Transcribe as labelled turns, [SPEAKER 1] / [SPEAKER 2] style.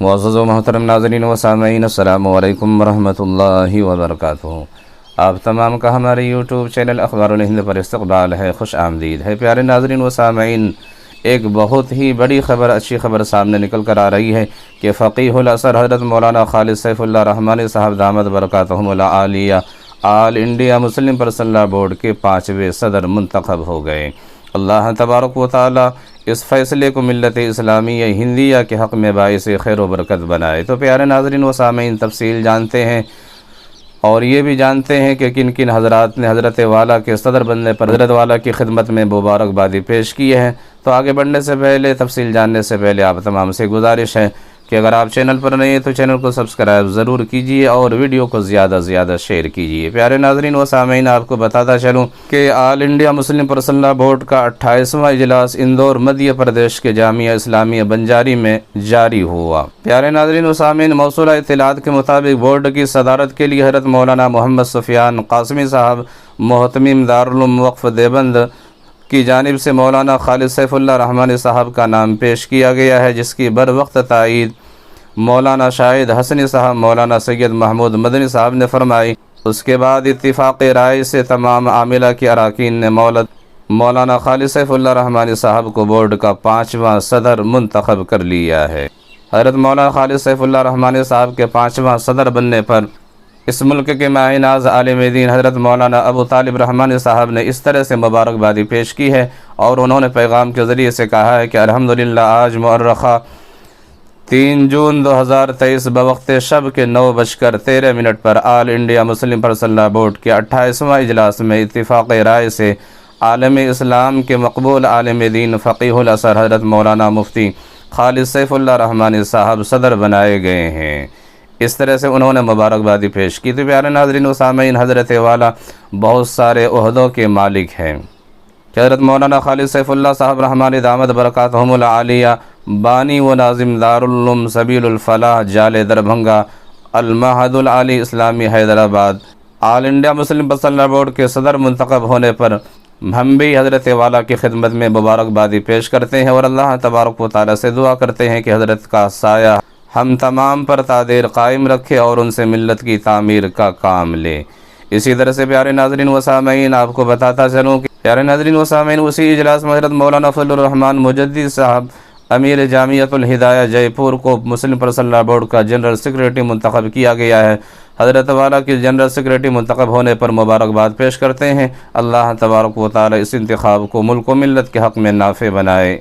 [SPEAKER 1] معزز و محترم ناظرین و سامعین، السلام علیکم ورحمۃ اللہ وبرکاتہ۔ آپ تمام کا ہمارے یوٹیوب چینل اخبار الہند پر استقبال ہے، خوش آمدید ہے۔ پیارے ناظرین و سامعین، ایک بہت ہی بڑی خبر، اچھی خبر سامنے نکل کر آ رہی ہے کہ فقیہ الاثر حضرت مولانا خالد سیف اللہ رحمانی صاحب دامت برکاتہم العالیہ All India Muslim Personal Law Board کے 5ویں صدر منتخب ہو گئے۔ اللہ تبارک و تعالی اس فیصلے کو ملت اسلامیہ ہندیہ کے حق میں باعث خیر و برکت بنائے۔ تو پیارے ناظرین و سامعین، تفصیل جانتے ہیں اور یہ بھی جانتے ہیں کہ کن کن حضرات نے حضرت والا کے صدر بننے پر حضرت والا کی خدمت میں مبارکبادی پیش کی ہے۔ تو آگے بڑھنے سے پہلے، تفصیل جاننے سے پہلے آپ تمام سے گزارش ہے کہ اگر آپ چینل پر نئے ہیں تو چینل کو سبسکرائب ضرور کیجئے اور ویڈیو کو زیادہ سے زیادہ شیئر کیجئے۔ پیارے ناظرین و سامعین، آپ کو بتاتا چلوں کہ All India Muslim Personal Law Board کا 28واں اجلاس اندور مدھیہ پردیش کے جامعہ اسلامیہ بنجاری میں جاری ہوا۔ پیارے ناظرین و سامعین، موصولہ اطلاعات کے مطابق بورڈ کی صدارت کے لیے حضرت مولانا محمد سفیان قاسمی صاحب محتمم دارالعلوم وقف دیوبند کی جانب سے مولانا خالد سیف اللہ رحمانی صاحب کا نام پیش کیا گیا ہے، جس کی بروقت تائید مولانا شاہد حسنی صاحب، مولانا سید محمود مدنی صاحب نے فرمائی۔ اس کے بعد اتفاق رائے سے تمام عاملہ کے اراکین نے مولانا خالد سیف اللہ رحمانی صاحب کو بورڈ کا 5واں صدر منتخب کر لیا ہے۔ حضرت مولانا خالد سیف اللہ رحمانی صاحب کے 5واں صدر بننے پر اس ملک کے ماہ ناز عالم دین حضرت مولانا ابو طالب رحمانی صاحب نے اس طرح سے مبارکبادی پیش کی ہے اور انہوں نے پیغام کے ذریعے سے کہا ہے کہ الحمدللہ آج مؤرخہ 3 جون 2023 بوقت شب کے 9:13 پر All India Muslim Personal Law Board کے 28واں اجلاس میں اتفاق رائے سے عالم اسلام کے مقبول عالم دین فقیہ الاثر حضرت مولانا مفتی خالد سیف اللہ رحمانی صاحب صدر بنائے گئے ہیں۔ اس طرح سے انہوں نے مبارکبادی پیش کی۔ تو پیارے ناظرین و سامعین، حضرت والا بہت سارے عہدوں کے مالک ہیں کہ حضرت مولانا خالد سیف اللہ صاحب رحمانی دامت برکاتہم العالیہ بانی و ناظم دارالعلوم سبیل الفلاح جال دربھنگا المعہد العالی اسلامی Hyderabad All India Muslim Personal Law Board کے صدر منتخب ہونے پر ہم بھی حضرت والا کی خدمت میں مبارکبادی پیش کرتے ہیں اور اللہ تبارک و تعالی سے دعا کرتے ہیں کہ حضرت کا سایہ ہم تمام پر تا دیر قائم رکھے اور ان سے ملت کی تعمیر کا کام لے۔ اسی طرح سے پیارے ناظرین و سامعین، آپ کو بتاتا چلوں کہ پیارے ناظرین و سامعین، اسی اجلاس میں حضرت مولانا فضل الرحمان مجدد صاحب امیر جامعۃ الہدایہ جے پور کو مسلم پرسنل لاء بورڈ کا جنرل سیکریٹری منتخب کیا گیا ہے۔ حضرت والا کی جنرل سیکریٹری منتخب ہونے پر مبارکباد پیش کرتے ہیں۔ اللہ تبارک و تعالی اس انتخاب کو ملک و ملت کے حق میں نافع بنائے۔